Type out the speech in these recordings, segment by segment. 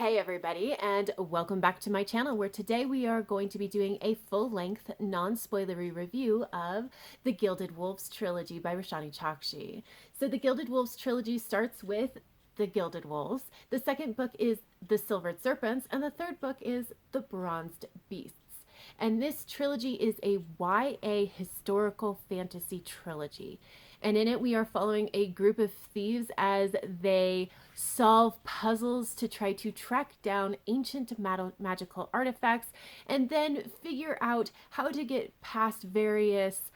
Hey everybody, and welcome back to my channel, where today we are going to be doing a full-length, non-spoilery review of the Gilded Wolves trilogy by Roshani Chokshi. So the Gilded Wolves trilogy starts with the Gilded Wolves, the second book is the Silvered Serpents, and the third book is the Bronzed Beasts. And this trilogy is a YA historical fantasy trilogy. And in it, we are following a group of thieves as they solve puzzles to try to track down ancient magical artifacts and then figure out how to get past various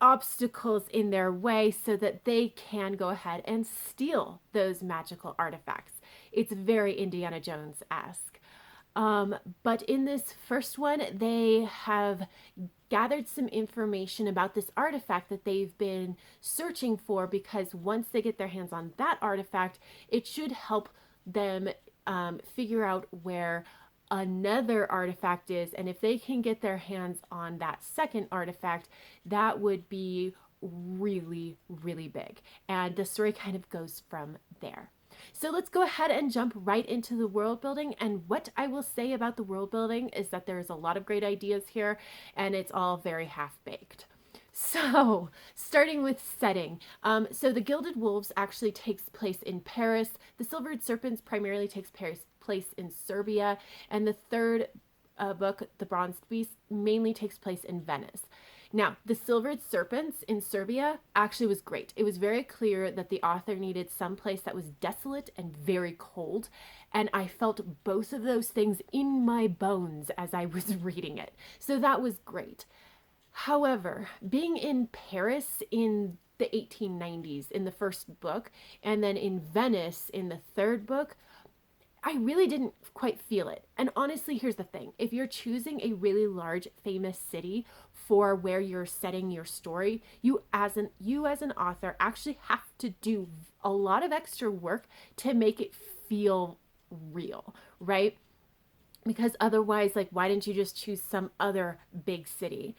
obstacles in their way so that they can go ahead and steal those magical artifacts. It's very Indiana Jones-esque. But in this first one, they have gathered some information about this artifact that they've been searching for, because once they get their hands on that artifact, it should help them figure out where another artifact is. And if they can get their hands on that second artifact, that would be really, really big. And the story kind of goes from there. So let's go ahead and jump right into the world building. And what I will say about the world building is that there's a lot of great ideas here, and it's all very half-baked. So, starting with setting. So the Gilded Wolves actually takes place in Paris. The Silvered Serpents primarily takes place in Serbia. And the third book, The Bronzed Beast, mainly takes place in Venice. Now, the Silvered Serpents in Serbia actually was great. It was very clear that the author needed some place that was desolate and very cold, and I felt both of those things in my bones as I was reading it. So that was great. However, being in Paris in the 1890s in the first book, and then in Venice in the third book, I really didn't quite feel it. And honestly, here's the thing. If you're choosing a really large, famous city for where you're setting your story, you as an author actually have to do a lot of extra work to make it feel real, right? Because otherwise, like, why didn't you just choose some other big city?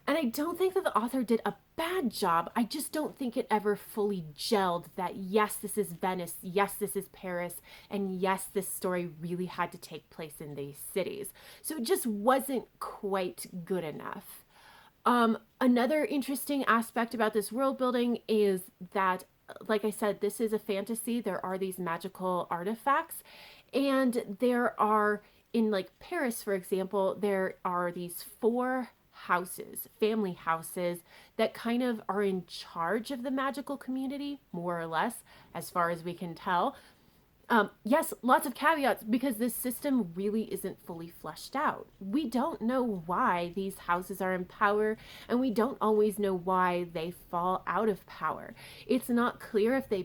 And I don't think that the author did a bad job. I just don't think it ever fully gelled that, yes, this is Venice, yes, this is Paris, and yes, this story really had to take place in these cities. So it just wasn't quite good enough. Another interesting aspect about this world building is that, like I said, this is a fantasy. There are these magical artifacts, and there are, in like Paris, for example, there are these four houses, family houses, that kind of are in charge of the magical community, more or less, as far as we can tell. Yes, lots of caveats, because this system really isn't fully fleshed out. We don't know why these houses are in power, and we don't always know why they fall out of power. It's not clear if they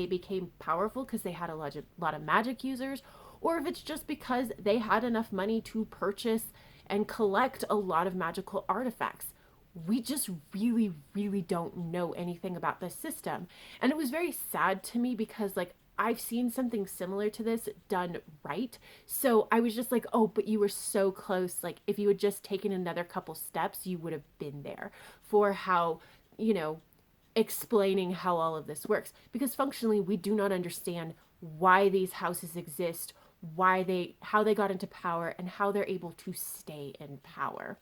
became powerful because they had a lot of magic users, or if it's just because they had enough money to purchase and collect a lot of magical artifacts. We just really, really don't know anything about this system. And it was very sad to me because, like, I've seen something similar to this done right. So I was just like, oh, but you were so close. Like, if you had just taken another couple steps, you would have been there for how, explaining how all of this works. Because functionally, we do not understand why these houses exist, how they got into power, and how they're able to stay in power.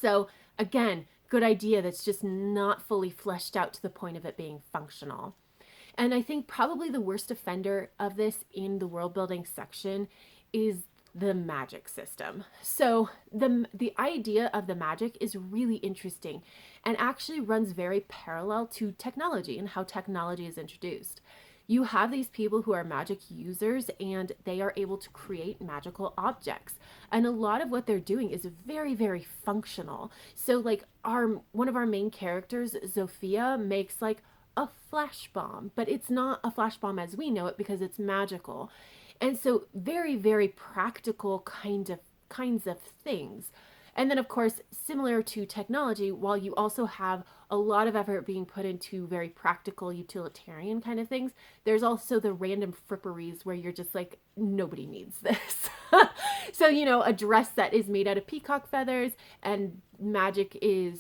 So again, good idea that's just not fully fleshed out to the point of it being functional. And I think probably the worst offender of this in the world building section is the magic system. So the idea of the magic is really interesting and actually runs very parallel to technology and how technology is introduced. You have these people who are magic users, and they are able to create magical objects. And a lot of what they're doing is very, very functional. So like one of our main characters, Zofia, makes like a flash bomb, but it's not a flash bomb as we know it because it's magical. And so very, very practical kinds of things. And then, of course, similar to technology, while you also have a lot of effort being put into very practical, utilitarian kind of things, there's also the random fripperies where you're just like, nobody needs this. So, a dress that is made out of peacock feathers and magic is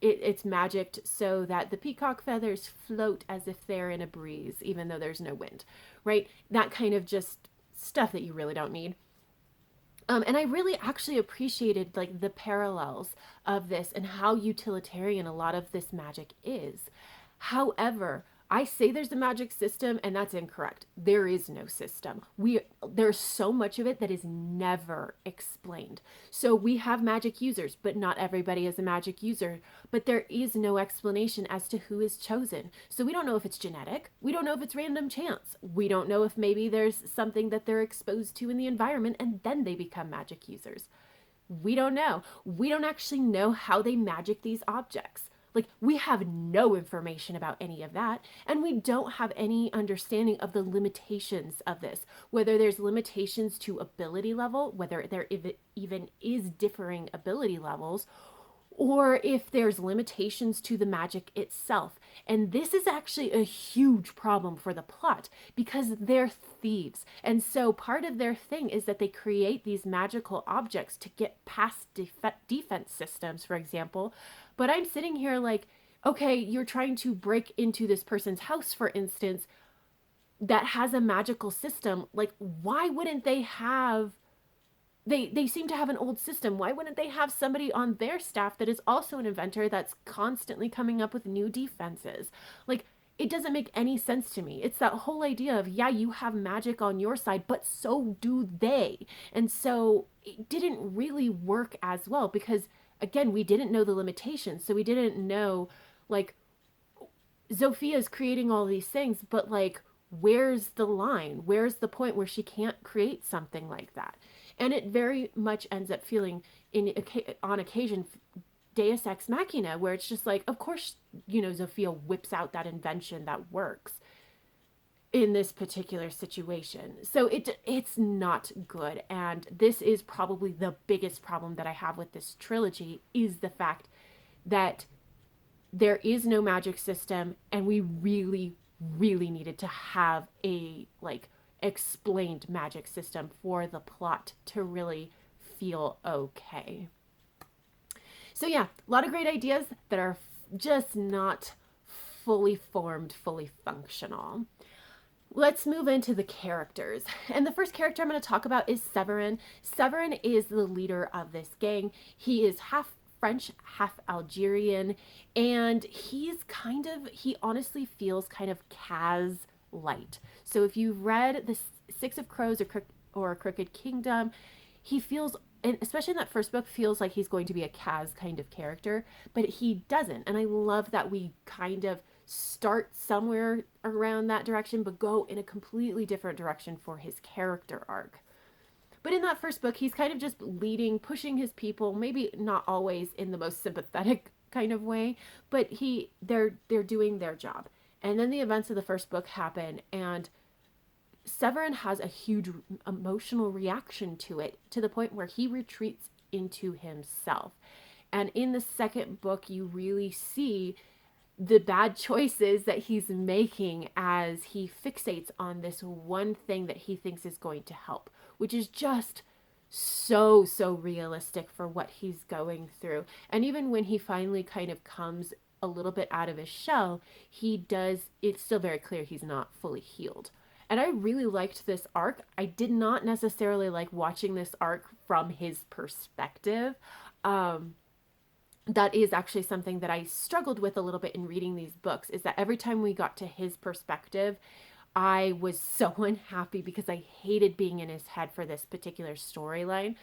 it's magicked so that the peacock feathers float as if they're in a breeze, even though there's no wind, right? That kind of just stuff that you really don't need. And I really actually appreciated like the parallels of this and how utilitarian a lot of this magic is. However, I say there's a magic system, and that's incorrect. There is no system. There's so much of it that is never explained. So we have magic users, but not everybody is a magic user. But there is no explanation as to who is chosen. So we don't know if it's genetic. We don't know if it's random chance. We don't know if maybe there's something that they're exposed to in the environment and then they become magic users. We don't know. We don't actually know how they magic these objects. Like, we have no information about any of that, and we don't have any understanding of the limitations of this, whether there's limitations to ability level, whether there even is differing ability levels, or if there's limitations to the magic itself. And this is actually a huge problem for the plot because they're thieves. And so part of their thing is that they create these magical objects to get past defense systems, for example. But I'm sitting here like, okay, you're trying to break into this person's house, for instance, that has a magical system. Like, why wouldn't they have they seem to have an old system. Why wouldn't they have somebody on their staff that is also an inventor that's constantly coming up with new defenses? Like, it doesn't make any sense to me. It's that whole idea of, yeah, you have magic on your side, but so do they. And so it didn't really work as well because, again, we didn't know the limitations. So we didn't know, like, Zofia is creating all these things, but like, where's the line? Where's the point where she can't create something like that? And it very much ends up feeling, on occasion, Deus Ex Machina, where it's just like, of course, Zofia whips out that invention that works in this particular situation. So it's not good. And this is probably the biggest problem that I have with this trilogy, is the fact that there is no magic system, and we really, really needed to have a explained magic system for the plot to really feel okay. So yeah, a lot of great ideas that are just not fully formed, fully functional. Let's move into the characters. And the first character I'm going to talk about is Severin. Severin is the leader of this gang. He is half French, half Algerian, and he honestly feels kind of Kaz light. So if you've read the Six of Crows or Crooked Kingdom, he feels, and especially in that first book, feels like he's going to be a Kaz kind of character, but he doesn't. And I love that we kind of start somewhere around that direction, but go in a completely different direction for his character arc. But in that first book, he's kind of just leading, pushing his people, maybe not always in the most sympathetic kind of way, but they're doing their job. And then the events of the first book happen, and Severin has a huge emotional reaction to it, to the point where he retreats into himself. And in the second book, you really see the bad choices that he's making as he fixates on this one thing that he thinks is going to help, which is just so realistic for what he's going through. And even when he finally kind of comes a little bit out of his shell, it's still very clear he's not fully healed. And I really liked this arc. I did not necessarily like watching this arc from his perspective. That is actually something that I struggled with a little bit in reading these books, is that every time we got to his perspective, I was so unhappy because I hated being in his head for this particular storyline.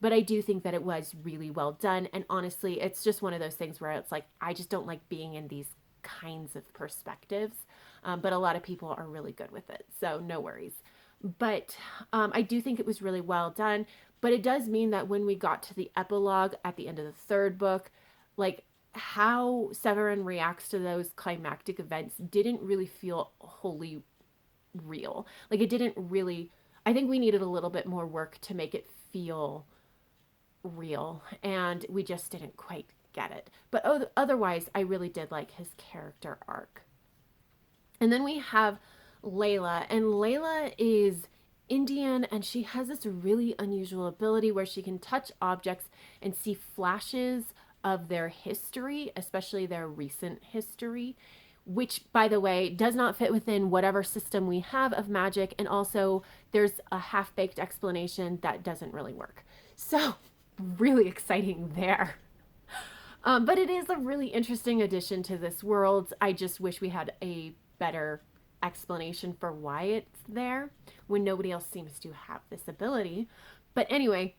But I do think that it was really well done. And honestly, it's just one of those things where it's like, I just don't like being in these kinds of perspectives. But a lot of people are really good with it. So no worries. But I do think it was really well done. But it does mean that when we got to the epilogue at the end of the third book, like, how Severin reacts to those climactic events didn't really feel wholly real. Like, it didn't really, I think we needed a little bit more work to make it feel real, and we just didn't quite get it. But otherwise, I really did like his character arc. And then we have Layla, and Layla is Indian, and she has this really unusual ability where she can touch objects and see flashes of their history, especially their recent history, which, by the way, does not fit within whatever system we have of magic. And also, there's a half-baked explanation that doesn't really work. So, really exciting there. But it is a really interesting addition to this world. I just wish we had a better explanation for why it's there when nobody else seems to have this ability. But anyway,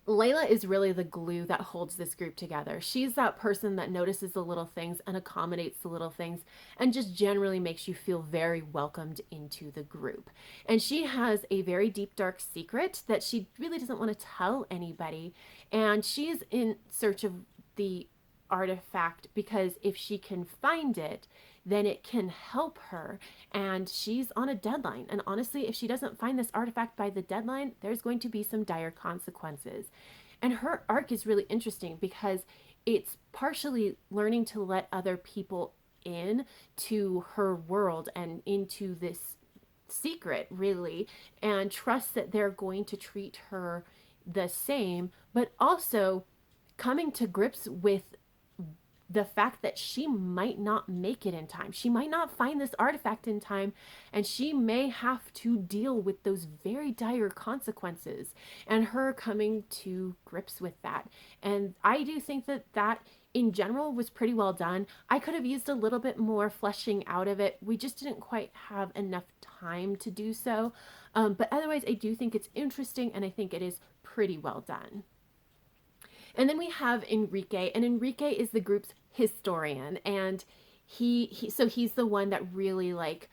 Layla is really the glue that holds this group together. She's that person that notices the little things and accommodates the little things and just generally makes you feel very welcomed into the group. And she has a very deep, dark secret that she really doesn't want to tell anybody. And she's in search of the artifact because if she can find it, then it can help her. And she's on a deadline. And honestly, if she doesn't find this artifact by the deadline, there's going to be some dire consequences. And her arc is really interesting because it's partially learning to let other people in to her world and into this secret, really, and trust that they're going to treat her the same, but also coming to grips with the fact that she might not make it in time. She might not find this artifact in time, and she may have to deal with those very dire consequences, and her coming to grips with that. And I do think that that in general was pretty well done. I could have used a little bit more fleshing out of it. We just didn't quite have enough time to do so. But otherwise, I do think it's interesting, and I think it is pretty well done. And then we have Enrique, and Enrique is the group's historian, and he's the one that really like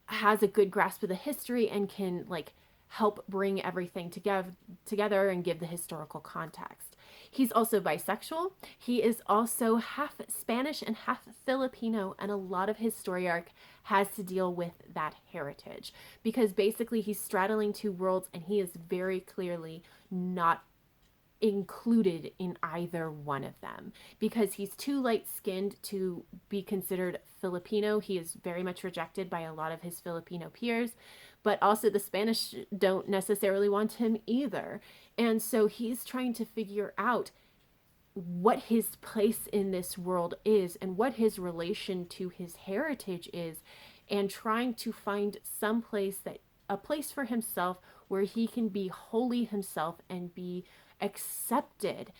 has a good grasp of the history and can like help bring everything together and give the historical context. He's also bisexual. He is also half Spanish and half Filipino, and a lot of his story arc has to deal with that heritage because basically he's straddling two worlds and he is very clearly not included in either one of them because he's too light-skinned to be considered Filipino. He is very much rejected by a lot of his Filipino peers, but also the Spanish don't necessarily want him either. And so he's trying to figure out what his place in this world is and what his relation to his heritage is, and trying to find some place a place for himself where he can be wholly himself and be accepted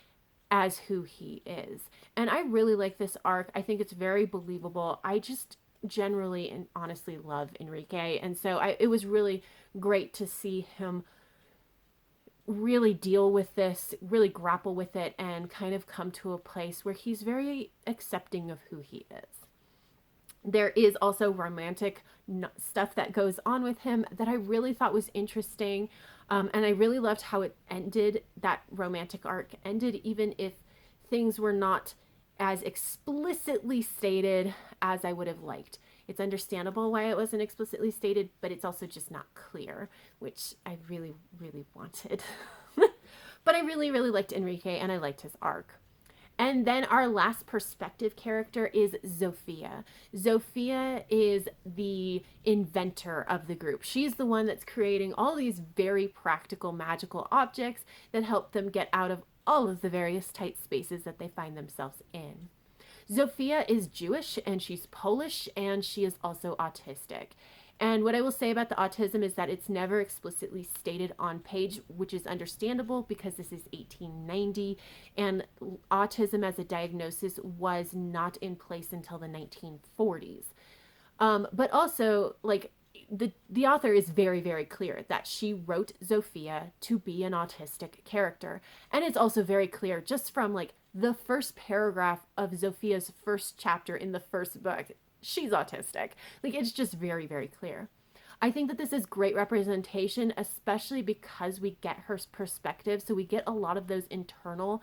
as who he is. And I really like this arc. I think it's very believable. I just generally and honestly love Enrique. And so it was really great to see him really deal with this, really grapple with it, and kind of come to a place where he's very accepting of who he is. There is also romantic stuff that goes on with him that I really thought was interesting. And I really loved how it ended, that romantic arc ended, even if things were not as explicitly stated as I would have liked. It's understandable why it wasn't explicitly stated, but it's also just not clear, which I really, really wanted. But I really, really liked Enrique, and I liked his arc. And then our last perspective character is Zofia. Zofia is the inventor of the group. She's the one that's creating all these very practical magical objects that help them get out of all of the various tight spaces that they find themselves in. Zofia is Jewish and she's Polish and she is also autistic. And what I will say about the autism is that it's never explicitly stated on page, which is understandable because this is 1890 and autism as a diagnosis was not in place until the 1940s. But also, like, the author is very, very clear that she wrote Zofia to be an autistic character. And it's also very clear just from like the first paragraph of Zofia's first chapter in the first book, she's autistic. Like, it's just very, very clear. I think that this is great representation, especially because we get her perspective. So we get a lot of those internal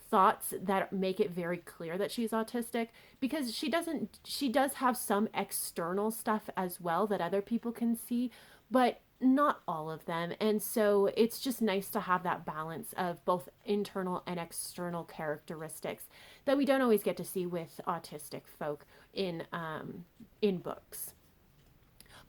thoughts that make it very clear that she's autistic, because she does have some external stuff as well that other people can see, but not all of them. And so it's just nice to have that balance of both internal and external characteristics that we don't always get to see with autistic folk in books.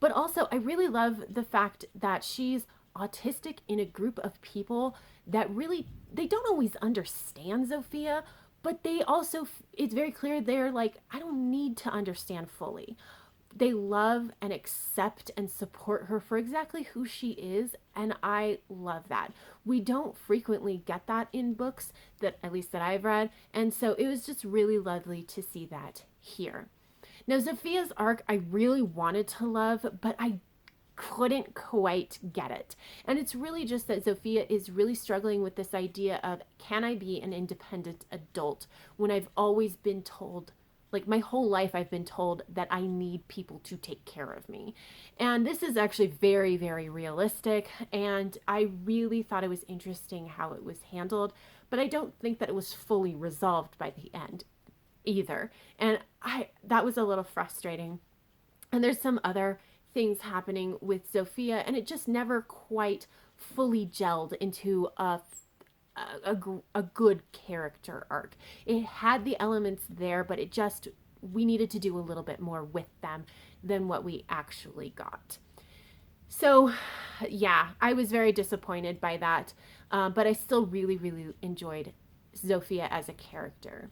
But also, I really love the fact that she's autistic in a group of people that really, they don't always understand Zofia, but they also, it's very clear they're like, I don't need to understand fully. They love and accept and support her for exactly who she is, and I love that. We don't frequently get that in books, that at least that I've read, and so it was just really lovely to see that here. Now, Zofia's arc I really wanted to love, but I couldn't quite get it. And it's really just that Zofia is really struggling with this idea of, can I be an independent adult when I've always been told, like my whole life I've been told that I need people to take care of me. And this is actually very, very realistic, and I really thought it was interesting how it was handled, but I don't think that it was fully resolved by the end either. And I that was a little frustrating. And there's some other things happening with Zofia, and it just never quite fully gelled into a good character arc. It had the elements there, but it just, we needed to do a little bit more with them than what we actually got. So, yeah, I was very disappointed by that, but I still really, really enjoyed Zofia as a character.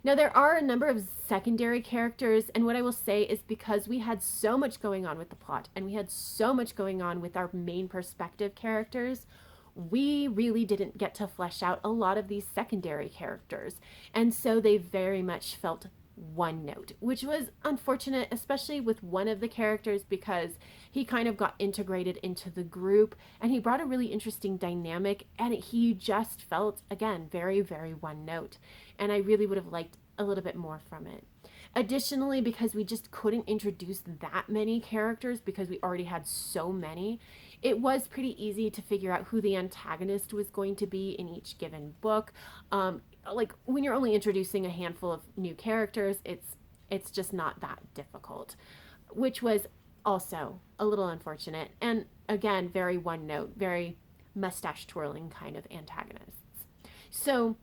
Now, there are a number of secondary characters, and what I will say is, because we had so much going on with the plot and we had so much going on with our main perspective characters, we really didn't get to flesh out a lot of these secondary characters. And so they very much felt one note, which was unfortunate, especially with one of the characters, because he kind of got integrated into the group and he brought a really interesting dynamic, and he just felt, again, very, very one note. And I really would have liked a little bit more from it. Additionally, because we just couldn't introduce that many characters because we already had so many, it was pretty easy to figure out who the antagonist was going to be in each given book. Like when you're only introducing a handful of new characters, it's just not that difficult, which was also a little unfortunate. And again, very one note, very mustache twirling kind of antagonists. So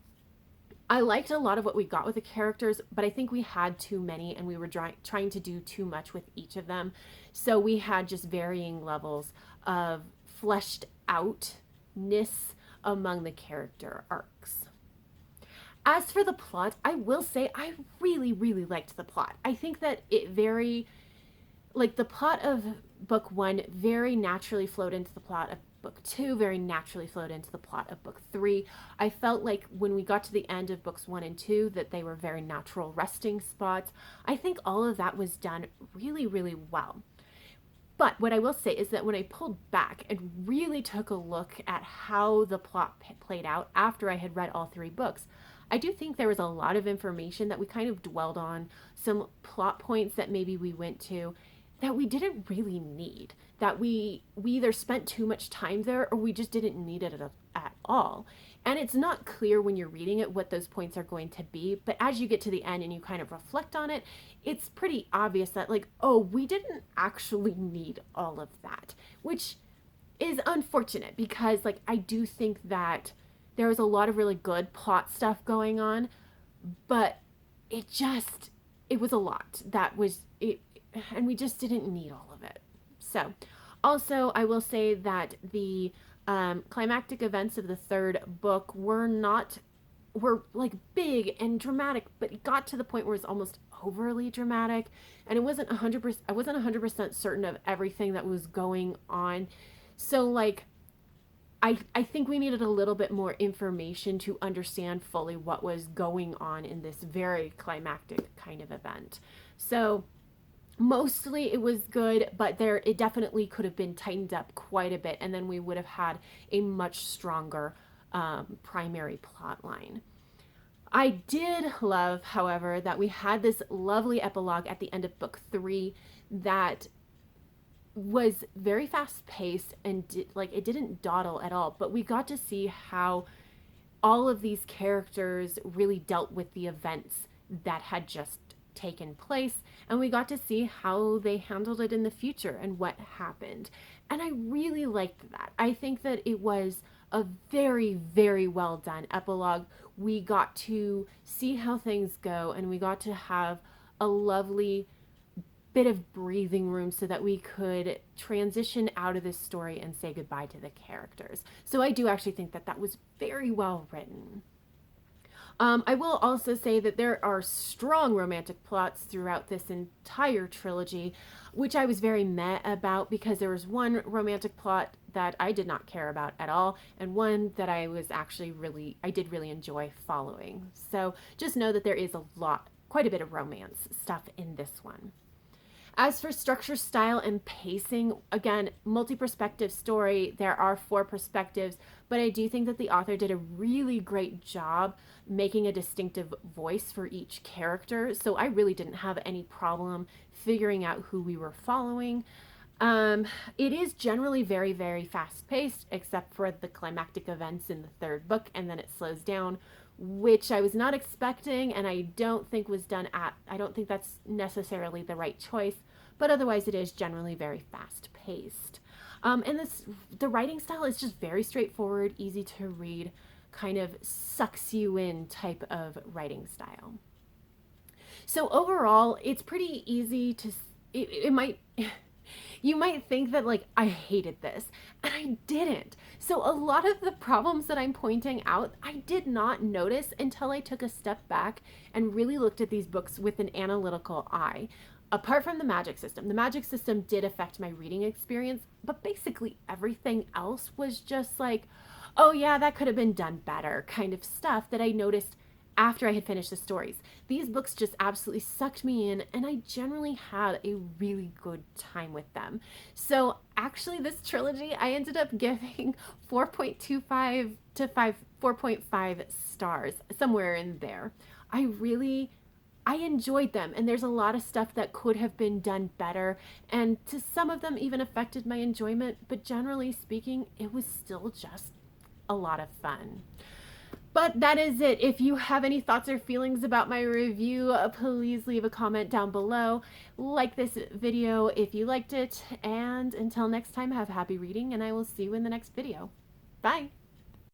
I liked a lot of what we got with the characters, but I think we had too many and we were trying to do too much with each of them. So we had just varying levels of fleshed outness among the character arcs. As for the plot, I will say I really, really liked the plot. I think that it like the plot of book one very naturally flowed into the plot of book two, very naturally flowed into the plot of book three. I felt like when we got to the end of books one and two that they were very natural resting spots. I think all of that was done really, really well. But what I will say is that when I pulled back and really took a look at how the plot played out after I had read all three books, I do think there was a lot of information that we kind of dwelled on, some plot points that maybe we went to that we didn't really need, that we either spent too much time there or we just didn't need it at all. And it's not clear when you're reading it what those points are going to be, but as you get to the end and you kind of reflect on it, it's pretty obvious that, like, oh, we didn't actually need all of that, which is unfortunate because, like, I do think that there was a lot of really good plot stuff going on, but it was a lot that was it, and we just didn't need all of it. So also I will say that the climactic events of the third book were like big and dramatic, but it got to the point where it's almost overly dramatic, and it wasn't 100%. I wasn't 100% certain of everything that was going on. So like, I think we needed a little bit more information to understand fully what was going on in this very climactic kind of event. So mostly it was good, but it definitely could have been tightened up quite a bit, and then we would have had a much stronger primary plot line. I did love, however, that we had this lovely epilogue at the end of book three that was very fast paced and it didn't dawdle at all, but we got to see how all of these characters really dealt with the events that had just taken place, and we got to see how they handled it in the future and what happened. And I really liked that. I think that it was a very, very well done epilogue. We got to see how things go, and we got to have a lovely bit of breathing room so that we could transition out of this story and say goodbye to the characters. So I do actually think that that was very well written. I will also say that there are strong romantic plots throughout this entire trilogy, which I was very meh about because there was one romantic plot that I did not care about at all, and one that I was actually I did really enjoy following. So just know that there is quite a bit of romance stuff in this one. As for structure, style, and pacing, again, multi perspective story. There are four perspectives, but I do think that the author did a really great job making a distinctive voice for each character. So I really didn't have any problem figuring out who we were following. Um, it is generally very, very fast paced, except for the climactic events in the third book, and then it slows down, which I was not expecting, and I don't think that's necessarily the right choice, but otherwise it is generally very fast paced. And the writing style is just very straightforward, easy to read, kind of sucks you in type of writing style. So overall, it's pretty easy it might, you might think that like I hated this, and I didn't. So a lot of the problems that I'm pointing out, I did not notice until I took a step back and really looked at these books with an analytical eye. Apart from the magic system did affect my reading experience, but basically everything else was just like, oh yeah, that could have been done better kind of stuff that I noticed after I had finished the stories. These books just absolutely sucked me in, and I generally had a really good time with them. So, actually, this trilogy I ended up giving 4.25 to 4.5 stars, somewhere in there. I enjoyed them, and there's a lot of stuff that could have been done better, and to some of them even affected my enjoyment, but generally speaking, it was still just a lot of fun. But that is it. If you have any thoughts or feelings about my review, please leave a comment down below. Like this video if you liked it. And until next time, have happy reading, and I will see you in the next video. Bye.